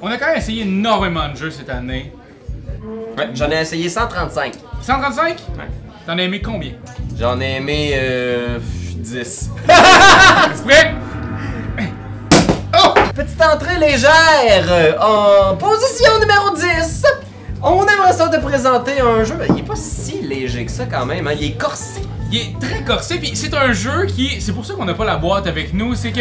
On a quand même essayé énormément de jeux cette année. Ouais, j'en ai essayé 135. 135? Ouais. T'en as aimé combien? J'en ai aimé 10. Tu prêt? Oh! Petite entrée légère en position numéro 10. On aimerait ça te présenter un jeu. Il est pas si léger que ça quand même, hein? Il est corsé. Il est très corsé, puis c'est un jeu qui... C'est pour ça qu'on n'a pas la boîte avec nous, c'est que...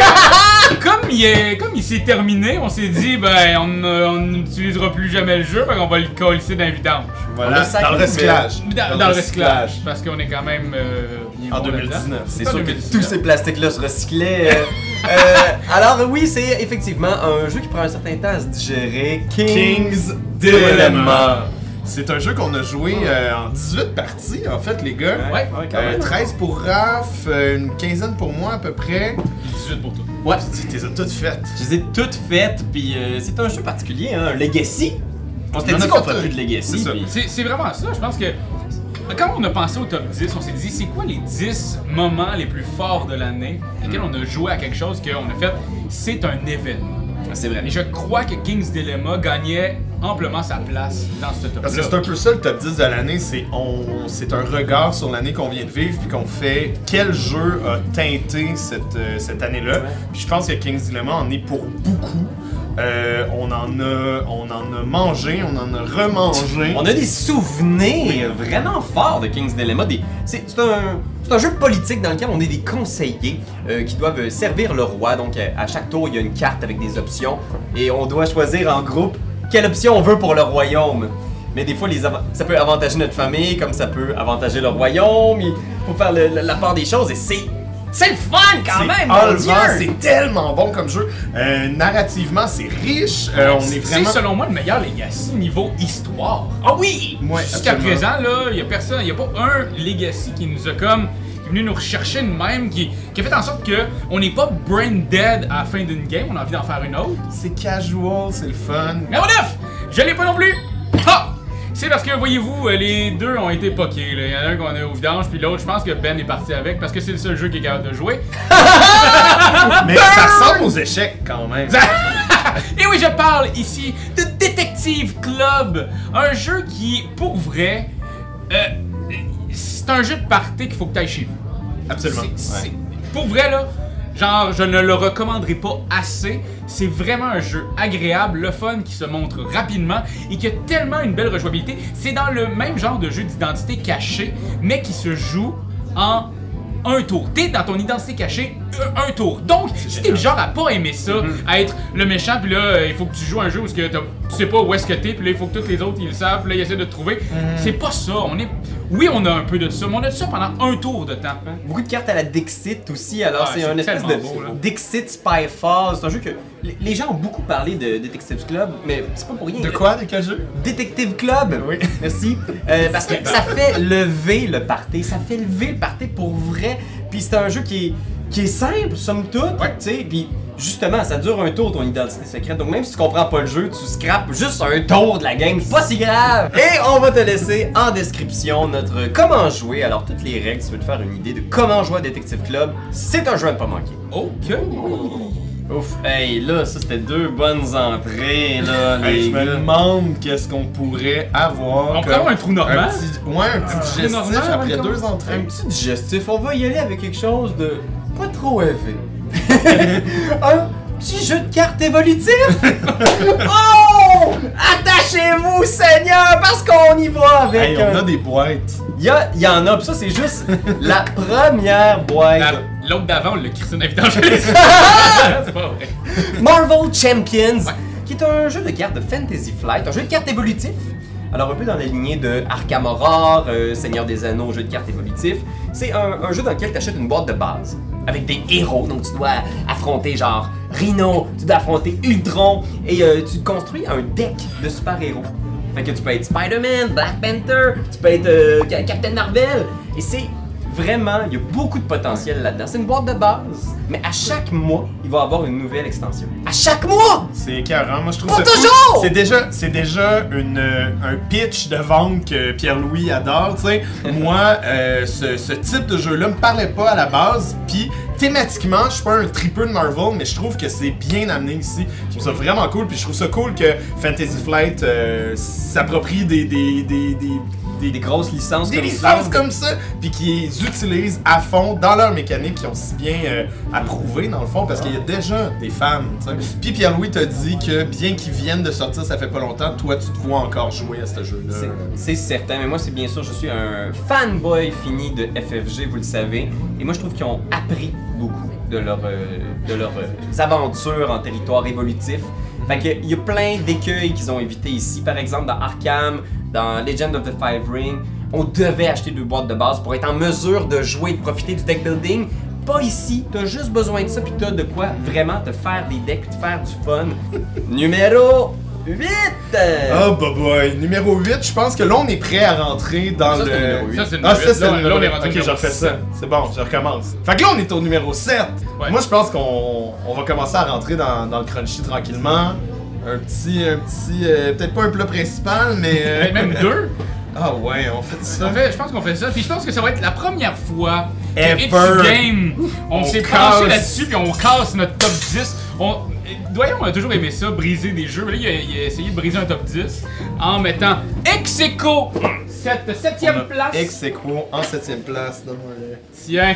comme il s'est terminé, on s'est dit, ben, on n'utilisera plus jamais le jeu, fait qu'on va le coller dans le vidange. Voilà, dans le recyclage. Dans le recyclage, parce qu'on est quand même... en 2019. C'est sûr que tous ces plastiques-là se recyclaient. Alors oui, c'est effectivement un jeu qui prend un certain temps à se digérer. King's Dilemma. C'est un jeu qu'on a joué en 18 parties, en fait, les gars. Ouais, 13 pour Raph, une quinzaine pour moi à peu près. 18 pour toi. Ouais, Tu les as toutes faites. je les ai toutes faites, puis c'est un jeu particulier, hein, un Legacy. On s'était On dit a qu'on fait ferait un- plus de Legacy. c'est ça. puis- C'est vraiment ça, je pense que... Quand on a pensé au top 10, on s'est dit, c'est quoi les 10 moments les plus forts de l'année, lesquels on a joué à quelque chose qu'on a fait, c'est un événement. C'est vrai. Et je crois que King's Dilemma gagnait amplement sa place dans ce top-là. Parce que c'est un peu ça le top 10 de l'année, c'est un regard sur l'année qu'on vient de vivre, puis qu'on fait quel jeu a teinté cette année-là. Ouais. Puis je pense que King's Dilemma en est pour beaucoup. On en a mangé, on en a remangé. On a des souvenirs vraiment forts de King's Dilemma. C'est un jeu politique dans lequel on est des conseillers qui doivent servir le roi. Donc à chaque tour, il y a une carte avec des options et on doit choisir en groupe quelle option on veut pour le royaume. Mais des fois, ça peut avantager notre famille comme ça peut avantager le royaume. Il faut faire la part des choses et c'est le fun quand même, mon Dieu! C'est tellement bon comme jeu. Narrativement, c'est riche. On est C'est vraiment. selon moi le meilleur Legacy niveau histoire. Ah oui! Ouais, Jusqu'à absolument. présent, là, il n'y a pas un Legacy qui nous a comme... qui est venu nous rechercher de même, qui a fait en sorte que on n'est pas brain dead à la fin d'une game, on a envie d'en faire une autre. C'est casual, c'est le fun. Mais bref, je l'ai pas non plus! Ha! C'est parce que, voyez-vous, les deux ont été poqués. Là. Il y en a un qu'on a au vidange, puis l'autre, je pense que Ben est parti avec parce que c'est le seul jeu qui est capable de jouer. Mais ça ressemble aux échecs quand même. Et oui, je parle ici de Detective Club, un jeu qui, pour vrai, c'est un jeu de party qu'il faut que tu ailles chez vous. Absolument. Pour vrai, là, genre, je ne le recommanderai pas assez. C'est vraiment un jeu agréable, le fun, qui se montre rapidement et qui a tellement une belle rejouabilité. C'est dans le même genre de jeu d'identité cachée, mais qui se joue en un tour. T'es dans ton identité cachée, un tour. Donc, si t'es le genre à pas aimer ça, à être le méchant, puis là, il faut que tu joues un jeu où tu sais pas où est-ce que t'es, puis là, il faut que tous les autres ils le savent, puis là, ils essaient de te trouver. C'est pas ça. Oui, on a un peu de ça, mais on a de ça pendant un tour de temps. Beaucoup de cartes à la Dixit aussi, alors Ah, c'est c'est un espèce de tellement beau, là. Dixit Spyfall. C'est un jeu que les gens ont beaucoup parlé de Detective Club, mais c'est pas pour rien. De quoi? De quel jeu? Detective Club! Oui. Merci. Parce que ça fait lever le party, ça fait lever le party pour vrai. Puis c'est un jeu qui est simple, somme toute, Ouais. tu sais, puis justement, ça dure un tour ton identité secrète, donc même si tu comprends pas le jeu, tu scrapes juste un tour de la game, c'est pas si grave! Et on va te laisser en description notre comment jouer, alors toutes les règles, si tu veux te faire une idée de comment jouer à Detective Club, c'est un jeu à ne pas manquer. Ok. Ouf, hey, là, ça c'était deux bonnes entrées, là, Hey, les je me gars. demande qu'est-ce qu'on pourrait avoir. On pourrait avoir un trou normal. Un petit digestif normal, après comme deux ça. entrées. Un petit digestif, on va y aller avec quelque chose de pas trop élevé. Un petit jeu de cartes évolutif. Oh! Attachez-vous, Seigneur, parce qu'on y va avec. Hey, on a des boîtes. Il y en a, pis ça c'est juste la première boîte. L'autre d'avant, on l'a crissé dans la vidange. C'est pas vrai. Marvel Champions, Ouais. qui est un jeu de cartes de Fantasy Flight, un jeu de cartes évolutif. Alors un peu dans la lignée de Arkham Horror, Seigneur des Anneaux, jeu de cartes évolutif. C'est un jeu dans lequel tu achètes une boîte de base avec des héros. Donc tu dois affronter genre Rhino, tu dois affronter Ultron et tu construis un deck de super-héros. Fait que tu peux être Spider-Man, Black Panther, tu peux être Captain Marvel. Et c'est vraiment, il y a beaucoup de potentiel là-dedans. C'est une boîte de base, mais à chaque mois, il va y avoir une nouvelle extension. À chaque mois! C'est écœurant, moi je trouve Pas ça toujours! cool. C'est déjà un pitch de vente que Pierre-Louis adore, tu sais. Moi, ce type de jeu-là me parlait pas à la base, puis thématiquement, je suis pas un tripeux de Marvel, mais je trouve que c'est bien amené ici. Je trouve ça vraiment cool, puis je trouve ça cool que Fantasy Flight s'approprie Des grosses licences des comme licences ça. comme ça, puis qu'ils utilisent à fond dans leur mécanique qu'ils ont si bien approuvé dans le fond, parce qu'il y a déjà des fans. T'sais. Puis Pierre-Louis t'a dit que bien qu'ils viennent de sortir, ça fait pas longtemps, toi tu te vois encore jouer à ce jeu-là. C'est certain, mais moi c'est bien sûr, je suis un fanboy fini de FFG, vous le savez, et moi je trouve qu'ils ont appris beaucoup de leurs aventures en territoire évolutif. Fait qu'il y a plein d'écueils qu'ils ont évités ici, par exemple dans Arkham, dans Legend of the Five Ring, on devait acheter 2 boîtes de base pour être en mesure de jouer et de profiter du deck building. Pas ici, t'as juste besoin de ça puis t'as de quoi vraiment te faire des decks et te faire du fun. Numéro 8! Oh boy, numéro 8, je pense que là on est prêt à rentrer dans Ça, le... c'est le numéro 8. Ça, c'est le Ah, numéro ça c'est le 8. numéro Là, on est 8. rendu au Ok, je numéro refais 7. ça. C'est bon, je recommence. Fait que là on est au numéro 7. Ouais. Moi je pense qu'on va commencer à rentrer dans le crunchy tranquillement. Un petit peut-être pas un plat principal, mais... Même 2. Ah ouais, on fait ça. Je pense qu'on fait ça. Puis je pense que ça va être la première fois que Ever. It's Game, on On s'est casse. penché là-dessus puis on casse notre top 10. Doyon a toujours aimé ça, briser des jeux. Là, il a essayé de briser un top 10 en mettant ex-aequo cette 7ème place. Ex-aequo en 7ème place. Donne-moi-le. Tiens,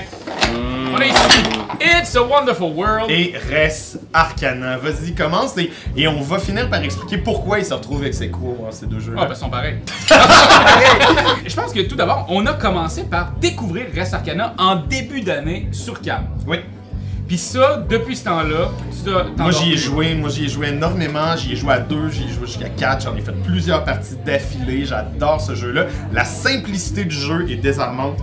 on est ici. It's a Wonderful World. Et Res Arcana. Vas-y, commence et on va finir par expliquer pourquoi ils se retrouvent ex-aequo ces deux jeux-là. Ah, ben, ils sont pareils. Je pense que tout d'abord, on a commencé par découvrir Res Arcana en début d'année sur Cam. Oui. Puis ça, depuis ce temps-là, Moi j'y ai joué énormément, j'y ai joué à 2, j'y ai joué jusqu'à 4, j'en ai fait plusieurs parties d'affilée, j'adore ce jeu-là. La simplicité du jeu est désarmante.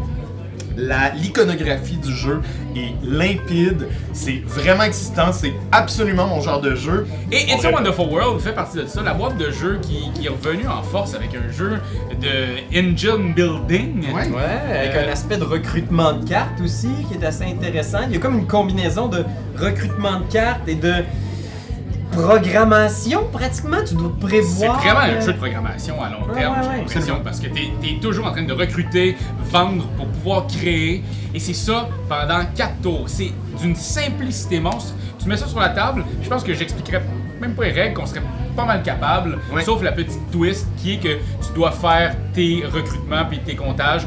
L'iconographie du jeu est limpide, c'est vraiment excitant, c'est absolument mon genre de jeu. Et It's a Wonderful World fait partie de ça, la boîte de jeu qui est revenue en force avec un jeu de engine building. Ouais. Ouais, avec un aspect de recrutement de cartes aussi qui est assez intéressant. Il y a comme une combinaison de recrutement de cartes et de programmation pratiquement. Tu dois C'est prévoir. vraiment un jeu de programmation à long terme, j'ai ouais, l'impression, parce que t'es toujours en train de recruter, vendre pour pouvoir créer, et c'est ça pendant 4 tours. C'est d'une simplicité monstre. Tu mets ça sur la table, je pense que j'expliquerais même pas les règles, qu'on serait pas mal capable, Ouais. sauf la petite twist qui est que tu dois faire tes recrutements puis tes comptages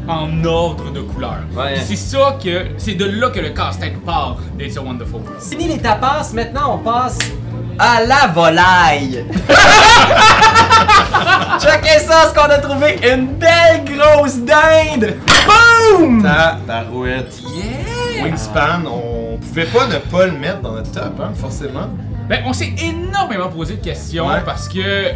en ordre de couleur. Ouais. Puis c'est de là que le casse-tête part d'It's a Wonderful World. Fini les tapas, maintenant on passe à la volaille. Checkez ça, ce qu'on a trouvé, une belle grosse dinde. Boum! Tabarouette. Yeah! Wingspan, on pouvait pas ne pas le mettre dans notre top, hein, forcément. Ben, on s'est énormément posé de questions Ouais. parce que,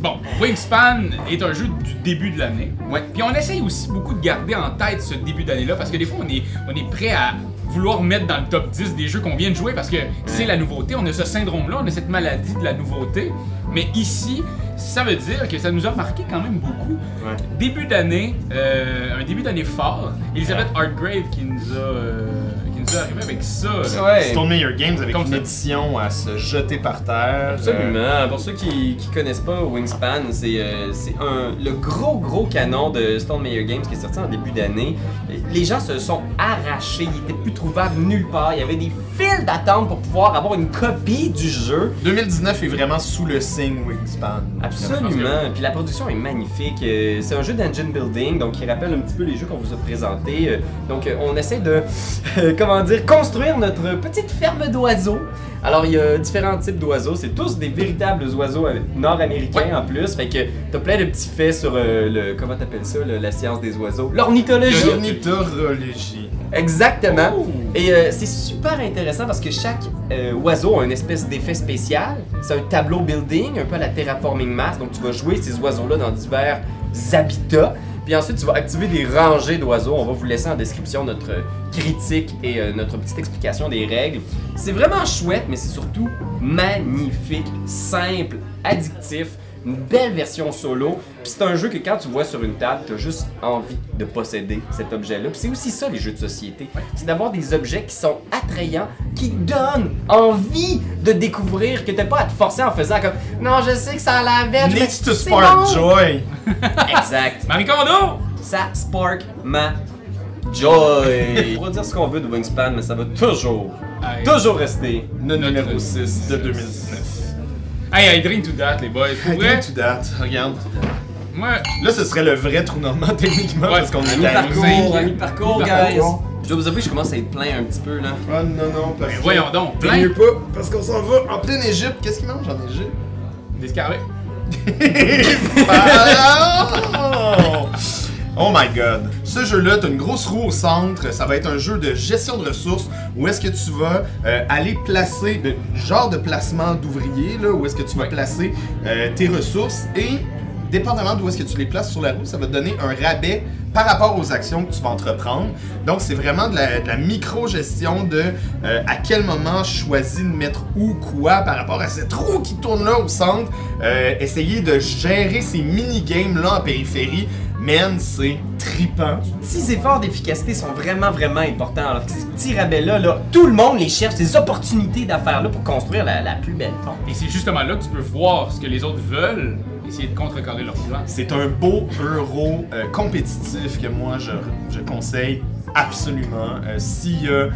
bon, Wingspan est un jeu du début de l'année. Ouais. Puis on essaye aussi beaucoup de garder en tête ce début d'année-là parce que des fois, on est prêt à vouloir mettre dans le top 10 des jeux qu'on vient de jouer parce que c'est la nouveauté. On a ce syndrome-là, on a cette maladie de la nouveauté. Mais ici, ça veut dire que ça nous a marqué quand même beaucoup. Ouais. Début d'année, un début d'année fort. Elisabeth Hargrave qui nous a arrivé avec ça. Ouais. Stone Meyer Games avec Comme une ça. édition à se jeter par terre. Absolument. Pour ceux qui connaissent pas Wingspan, c'est le gros canon de Stone Meyer Games qui est sorti en début d'année. Les gens se sont arrachés, il était plus trouvable nulle part. Il y avait des files d'attente pour pouvoir avoir une copie du jeu. 2019 est vraiment sous le signe Wingspan. Absolument. Puis la production est magnifique. C'est un jeu d'engine building, donc qui rappelle un petit peu les jeux qu'on vous a présentés. Donc on essaie de, comment dire, construire notre petite ferme d'oiseaux. Alors il y a différents types d'oiseaux. C'est tous des véritables oiseaux nord-américains en plus. Fait que t'as plein de petits faits sur comment t'appelles ça, la science des oiseaux. L'ornithologie. L'ornithologie. Exactement. Oh. Et c'est super intéressant parce que chaque oiseau a une espèce d'effet spécial. C'est un tableau building, un peu à la Terraforming Mars. Donc tu vas jouer ces oiseaux-là dans divers habitats. Puis ensuite, tu vas activer des rangées d'oiseaux. On va vous laisser en description notre critique et notre petite explication des règles. C'est vraiment chouette, mais c'est surtout magnifique, simple, addictif. Une belle version solo. Puis c'est un jeu que quand tu vois sur une table, tu as juste envie de posséder cet objet-là. Puis c'est aussi ça les jeux de société. C'est d'avoir des objets qui sont attrayants, qui donnent envie de découvrir, que t'as pas à te forcer en faisant comme non, je sais que ça a l'air bête, mais Needs to c'est spark bon. joy. Exact. Marie Kondo! Ça spark ma Joy! On va dire ce qu'on veut de Wingspan, mais ça va toujours rester. Le numéro 6 de 2019. Hey, I drink to that, les boys. Pour vrai, To that, regarde. moi, Là, ce serait le vrai trou normand techniquement Ouais, parce qu'on est à à Mi-parcours, guys! Mi-parcours. Je dois vous avouer, je commence à être plein un petit peu là. Ah non, parce ben que... voyons donc, T'es plein mieux pas, parce qu'on s'en va en pleine Égypte. Qu'est-ce qu'ils mangent en Égypte? d'escarlets. Oh my god. Ce jeu-là, t'as une grosse roue au centre. Ça va être un jeu de gestion de ressources où est-ce que tu vas aller placer, genre de placement d'ouvriers, là, où est-ce que tu vas placer tes ressources et dépendamment d'où est-ce que tu les places sur la roue, ça va te donner un rabais par rapport aux actions que tu vas entreprendre. Donc, c'est vraiment de la micro-gestion de à quel moment je choisis de mettre où, quoi par rapport à cette roue qui tourne là au centre. Essayer de gérer ces mini-games-là en périphérie. Man, c'est trippant. Les petits efforts d'efficacité sont vraiment importants. Alors, ces petits rabais-là, tout le monde les cherche, ces opportunités d'affaires-là pour construire la plus belle pompe. Et c'est justement là que tu peux voir ce que les autres veulent, essayer de contrecarrer leur plan. C'est un beau euro compétitif que moi je conseille absolument. S'il y a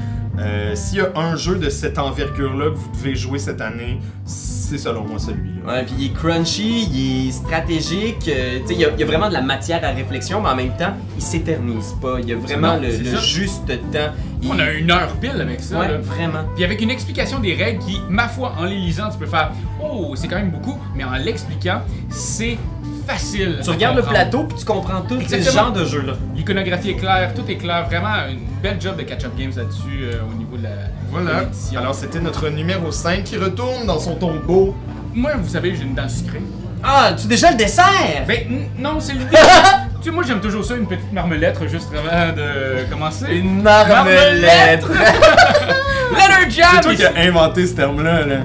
un jeu de cette envergure-là que vous devez jouer cette année, c'est selon moi celui-là. Ouais, puis il est crunchy, il est stratégique, tu sais, il y a vraiment de la matière à réflexion, mais en même temps, il s'éternise pas. Il y a vraiment Non, le c'est ça. juste temps. On a 1 heure pile avec ça. Ouais, là. vraiment. Puis avec une explication des règles qui, ma foi, en les lisant, tu peux faire « Oh, c'est quand même beaucoup », mais en l'expliquant, c'est facile. Tu à regardes le comprendre. plateau puis tu comprends tout. C'est ce Exactement. genre de jeu-là. L'iconographie est claire, tout est clair. Vraiment, une belle job de catch-up games là-dessus au niveau de la Voilà. de l'édition. Alors c'était notre numéro 5 qui retourne dans son tombeau. Moi, vous savez, j'ai une dent sucrée. Ah, tu déjà le dessert? Ben, non, c'est l'idée. Tu sais, moi, j'aime toujours ça, une petite marmelette, juste avant de commencer. Une marmelette! Letter Jam! C'est toi qui as inventé ce terme-là, là.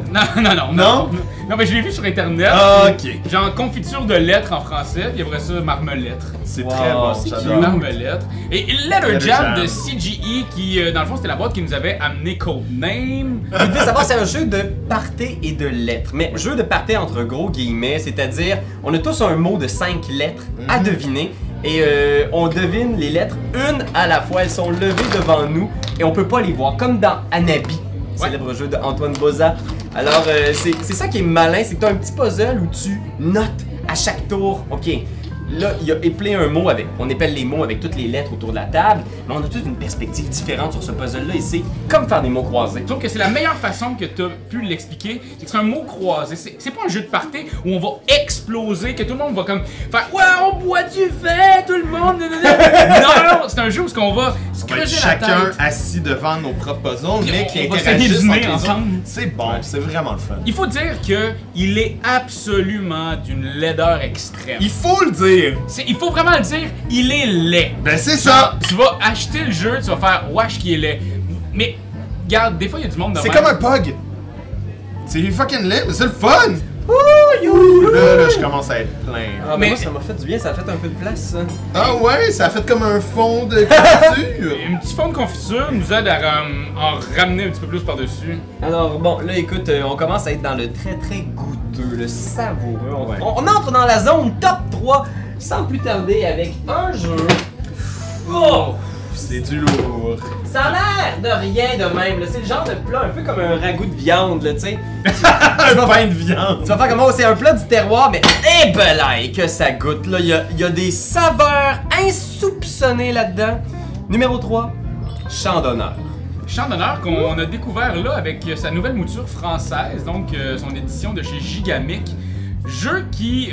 Non, mais je l'ai vu sur internet. Ah, ok. Genre confiture de lettres en français, puis après ça, marmelette. C'est Wow, très bon, c'est j'adore. Marmelette. Et Letter Letter Jam Jam. de CGE, qui, dans le fond, c'était la boîte qui nous avait amené Codename. Vous devez savoir, c'est un jeu de party et de lettres. Mais jeu de party entre gros guillemets, c'est-à-dire, on a tous un mot de 5 lettres à deviner. Et on devine les lettres une à la fois. Elles sont levées devant nous et on peut pas les voir. Comme dans Anabi, célèbre jeu de Antoine Boza. Alors, c'est ça qui est malin, c'est que tu as un petit puzzle où tu notes à chaque tour. Ok, là, il y a éplé un mot avec. On épelle les mots avec toutes les lettres autour de la table, mais on a toute une perspective différente sur ce puzzle-là et c'est comme faire des mots croisés. Je trouve que c'est la meilleure façon que tu as pu l'expliquer. C'est que c'est un mot croisé. C'est pas un jeu de party où on va exploser, que tout le monde va comme faire « Ouais, on boit du vin, tout le monde! » Non, c'est un jeu où on va se On va être creuser la chacun tête. assis devant nos propres puzzles, mais qui on va interagissent s'amuser entre les ensemble. autres. C'est bon, c'est vraiment le fun. Il faut dire que il est absolument d'une laideur extrême. Il faut le dire! Il faut vraiment le dire, il est laid. Ben c'est ça! Tu vas acheter le jeu, tu vas faire « Wesh qui est laid ». Mais, regarde, des fois, il y a du monde de C'est même. comme un pug! C'est fucking laid, mais c'est le fun! Là, je commence à être plein. Ah, mais Mais- moi, ça m'a fait du bien, ça a fait un peu de place, ça. Ah ouais, ça a fait comme un fond de confiture! Un petit fond de confiture nous aide à en ramener un petit peu plus par-dessus. Alors, bon, là, écoute, on commence à être dans le très goûteux, le savoureux. Ouais. On entre dans la zone top 3 sans plus tarder avec un jeu. Oh! C'est du lourd. Ça a l'air de rien de même, là. C'est le genre de plat un peu comme un ragoût de viande, là, tu sais. Un pain de viande! Tu vas faire comme, oh, c'est un plat du terroir, mais eh ben là, que ça goûte, là. Il y a des saveurs insoupçonnées là-dedans. Numéro 3, Chant d'honneur. Chant d'honneur qu'on a découvert là avec sa nouvelle mouture française, donc son édition de chez Gigamic. Jeu qui,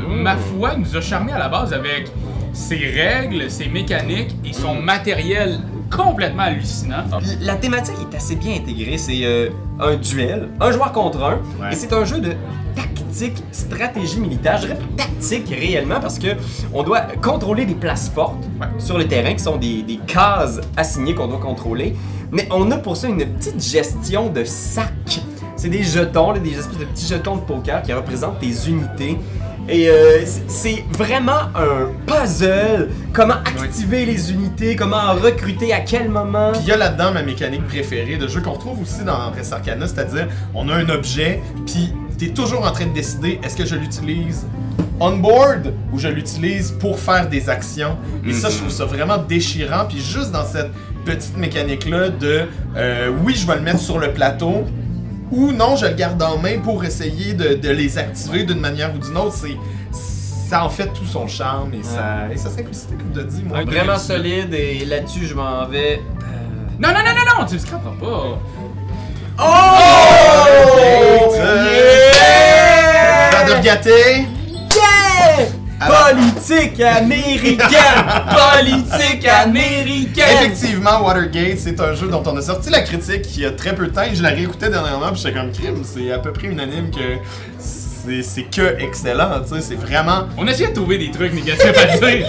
ma foi, nous a charmé à la base avec ses règles, ses mécaniques et son matériel complètement hallucinant. La thématique est assez bien intégrée. C'est un duel, un joueur contre un, Ouais. et c'est un jeu de tactique, stratégie militaire. Je dirais tactique réellement parce que on doit contrôler des places fortes sur le terrain qui sont des cases assignées qu'on doit contrôler. Mais on a pour ça une petite gestion de sac. C'est des jetons, là, des espèces de petits jetons de poker qui représentent tes unités. Et c'est vraiment un puzzle. Comment activer les unités, comment en recruter, à quel moment. Puis il y a là-dedans ma mécanique préférée de jeu qu'on retrouve aussi dans Res Arcana, c'est-à-dire on a un objet, puis t'es toujours en train de décider est-ce que je l'utilise on-board ou je l'utilise pour faire des actions. Et ça, je trouve ça vraiment déchirant. Puis juste dans cette petite mécanique-là de oui, je vais le mettre sur le plateau ou non, je le garde en main pour essayer de les activer d'une manière ou d'une autre. Ça en fait tout son charme et sa simplicité, comme tu as dit. Moi. Vraiment solide et là-dessus, je m'en vais. Non, tu le scraperas pas. Feather gâté. Politique américaine! Politique américaine! Effectivement, Watergate, c'est un jeu dont on a sorti la critique il y a très peu de temps et je la réécoutais dernièrement puis j'étais comme crime. C'est à peu près unanime que c'est que excellent, tu sais, c'est vraiment... On essaie de trouver des trucs négatifs à dire.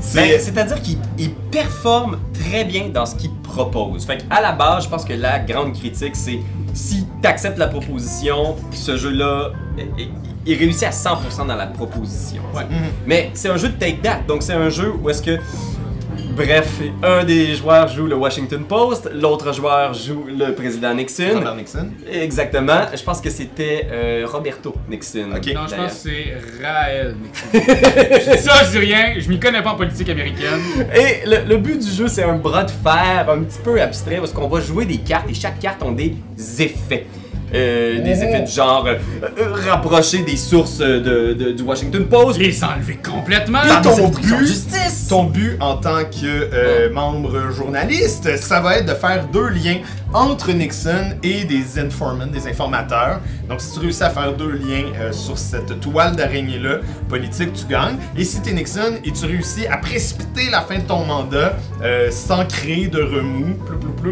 C'est-à-dire qu'il performe très bien dans ce qu'il propose. Fait qu'à la base, je pense que la grande critique, c'est si t'acceptes la proposition, ce jeu-là, il réussit à 100% dans la proposition. Ouais. Mais c'est un jeu de take that, donc c'est un jeu où est-ce que... Bref, un des joueurs joue le Washington Post, l'autre joueur joue le président Nixon. Robert Nixon. Exactement. Je pense que c'était Roberto Nixon. Ok. Non, je pense que c'est Raël Nixon. Je dis ça, je dis rien, je m'y connais pas en politique américaine. Et le but du jeu, c'est un bras de fer un petit peu abstrait parce qu'on va jouer des cartes et chaque carte ont des effets. Des effets du genre rapprocher des sources du Washington Post. Les enlever complètement. Justice. Ton but en tant que membre journaliste, ça va être de faire deux liens entre Nixon et des informants, des informateurs. Donc si tu réussis à faire deux liens sur cette toile d'araignée-là politique, tu gagnes. Et si tu es Nixon et tu réussis à précipiter la fin de ton mandat sans créer de remous,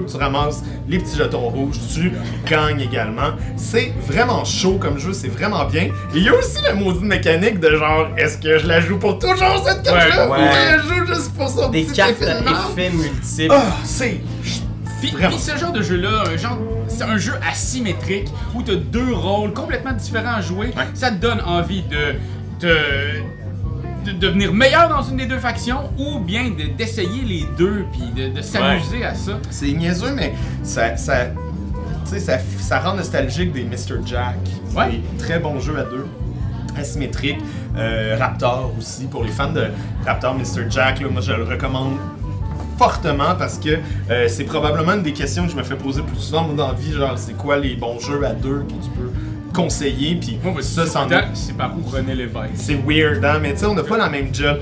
tu ramasses les petits jetons rouges, tu gagnes également. C'est vraiment chaud comme jeu, c'est vraiment bien. Et il y a aussi la maudite mécanique de genre, est-ce que je la joue pour toujours cette carte-là ou je la joue juste pour son des petit cartes effet de marque? effets multiples. Ah, c'est... Puis ce genre de jeu-là, c'est un jeu asymétrique où tu as deux rôles complètement différents à jouer. Ouais. Ça te donne envie de devenir meilleur dans une des deux factions ou bien d'essayer les deux puis de s'amuser à ça. C'est niaiseux, mais ça rend nostalgique des Mr. Jack. Ouais. Des très bons jeux à deux. Asymétriques. Raptor aussi. Pour les fans de Raptor, Mr. Jack, là, moi je le recommande fortement parce que c'est probablement une des questions que je me fais poser plus souvent dans la vie, genre c'est quoi les bons jeux à deux que tu peux conseiller, puis Moi, ça c'en est... c'est par où René Lévesque. C'est weird, hein, mais tu sais, on n'a pas la même job.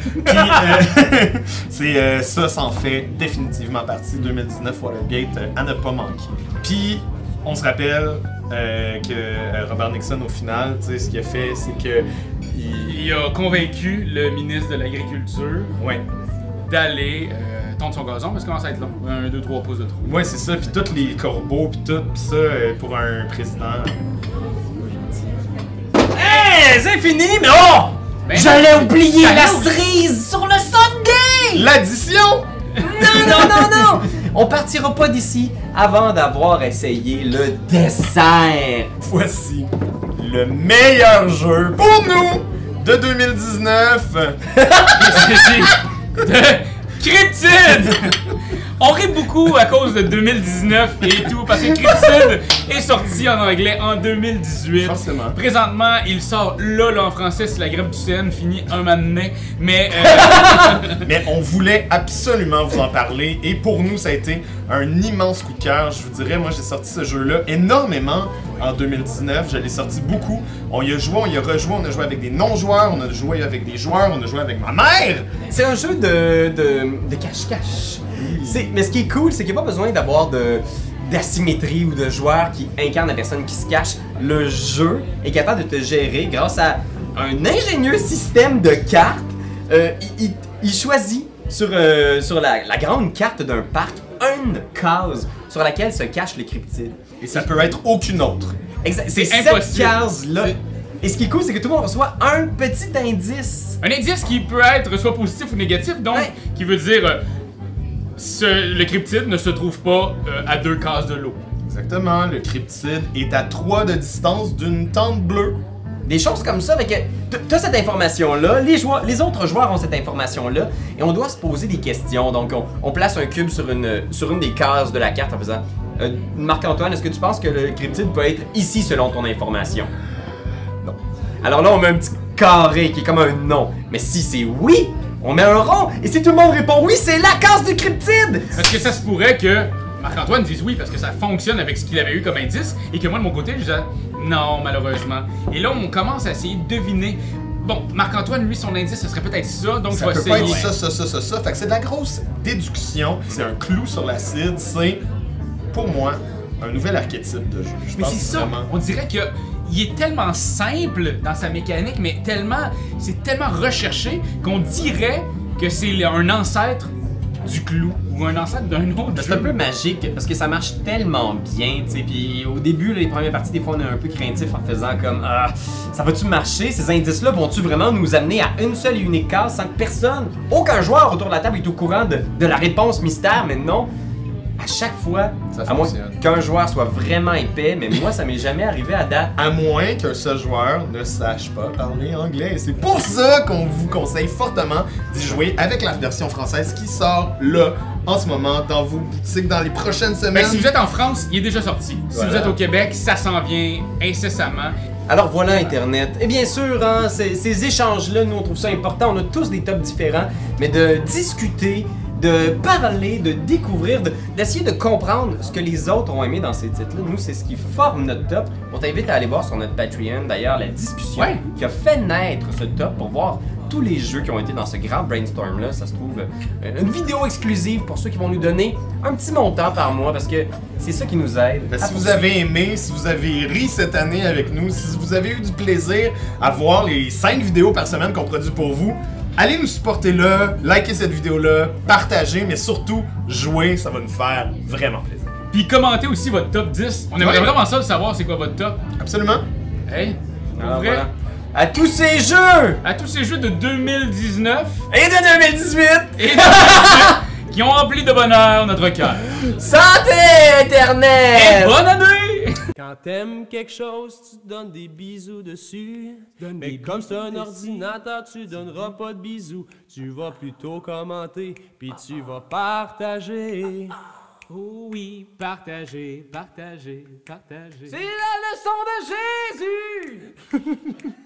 Puis ça s'en fait définitivement partie. 2019 Watergate à ne pas manquer. Puis on se rappelle que Robert Nixon, au final, tu sais, ce qu'il a fait, c'est que Il a convaincu le ministre de l'Agriculture ouais. d'aller tondre son gazon, parce que ça commence à être long. 1, 2, 3 pouces de trou. Ouais, c'est ça. Puis tous les corbeaux, puis tout, puis ça, pour un président. Hey, c'est fini, mais oh! Ben, J'allais oublier t'allais la oublier. cerise sur le Sunday! L'addition! Non! On partira pas d'ici avant d'avoir essayé le dessert. Voici le meilleur jeu pour nous de 2019. C'est de Cryptid! On rit beaucoup à cause de 2019 et tout, parce que Cryptid est sorti en anglais en 2018. Forcément. Présentement, il sort là en français, c'est la grève du CN finit un moment donné, mais Mais on voulait absolument vous en parler et pour nous ça a été un immense coup de cœur. Je vous dirais, moi j'ai sorti ce jeu-là énormément en 2019, je l'ai sorti beaucoup. On y a joué, on y a rejoué, on a joué avec des non-joueurs, on a joué avec des joueurs, on a joué avec ma mère. C'est un jeu de cache-cache. Mais ce qui est cool, c'est qu'il n'y a pas besoin d'avoir d'asymétrie ou de joueurs qui incarnent la personne qui se cache. Le jeu est capable de te gérer grâce à un ingénieux système de cartes. Il choisit sur la grande carte d'un parc une case sur laquelle se cachent les cryptides. Et ça peut être aucune autre. Exact. C'est cette impossible. case-là. Et ce qui est cool, c'est que tout le monde reçoit un petit indice. un indice qui peut être soit positif ou négatif, donc Ouais. qui veut dire le cryptide ne se trouve pas à 2 cases de l'eau. Exactement, le cryptide est à 3 de distance d'une tente bleue. Des choses comme ça, avec t'as cette information-là, les autres joueurs ont cette information-là, et on doit se poser des questions. Donc on place un cube sur une des cases de la carte en faisant Marc-Antoine, est-ce que tu penses que le cryptide peut être ici selon ton information? Non. Alors là, on met un petit carré qui est comme un non. Mais si c'est oui, on met un rond. Et si tout le monde répond oui, c'est la case du cryptide. Parce que ça se pourrait que Marc-Antoine dise oui parce que ça fonctionne avec ce qu'il avait eu comme indice et que moi de mon côté je disais non malheureusement. Et là on commence à essayer de deviner. Bon, Marc-Antoine, lui, son indice, ce serait peut-être ça, donc Ça je vais peut essayer. pas être ça. Fait que c'est de la grosse déduction. C'est un clou sur l'acide. C'est, pour moi, un nouvel archétype de jeu. Je Mais pense c'est ça, vraiment. on dirait que il est tellement simple dans sa mécanique, mais c'est tellement recherché qu'on dirait que c'est un ancêtre du clou ou un ancêtre d'un autre C'est un jeu. peu magique parce que ça marche tellement bien, tu sais. Puis au début, là, les premières parties, des fois, on est un peu craintif en faisant comme ça va-tu marcher? Ces indices-là vont-tu vraiment nous amener à une seule et unique case sans que personne, aucun joueur autour de la table est au courant de la réponse mystère? Mais non, à chaque fois, Ça à moins fonctionne. qu'un joueur soit vraiment épais, mais moi, ça m'est jamais arrivé à date. À moins qu'un seul joueur ne sache pas parler anglais. Et c'est pour ça qu'on vous conseille fortement d'y jouer avec la version française qui sort là, en ce moment, dans vos boutiques, dans les prochaines Ben, semaines. si vous êtes en France, il est déjà sorti. Si Voilà. vous êtes au Québec, ça s'en vient incessamment. Alors voilà Internet. Et bien sûr, hein, ces échanges-là, nous on trouve ça important. On a tous des tops différents, mais de discuter, de parler, de découvrir, d'essayer de comprendre ce que les autres ont aimé dans ces titres-là. Nous, c'est ce qui forme notre top. On t'invite à aller voir sur notre Patreon, d'ailleurs, la discussion Ouais. qui a fait naître ce top pour voir tous les jeux qui ont été dans ce grand brainstorm-là. Ça se trouve, une vidéo exclusive pour ceux qui vont nous donner un petit montant par mois parce que c'est ça qui nous aide. Ben, à si vous poursuivre. avez aimé, si vous avez ri cette année avec nous, si vous avez eu du plaisir à voir les 5 vidéos par semaine qu'on produit pour vous, allez nous supporter là, likez cette vidéo-là, partagez, mais surtout, jouez, ça va nous faire vraiment plaisir. Puis commentez aussi votre top 10. On aimerait Ouais. vraiment ça de savoir c'est quoi votre top. Absolument. Hey, pour Alors, vrai, voilà. À tous ces jeux à tous ces jeux de 2019 et de 2018, et de 2018 qui ont rempli de bonheur notre cœur. santé Et Internet! bonne année! Quand t'aimes quelque chose, tu te donnes des bisous dessus. Mais comme c'est un ordinateur, tu donneras pas de bisous. Tu vas plutôt commenter, puis tu vas partager. Oh oui, partagez, partagez, partagez. C'est la leçon de Jésus!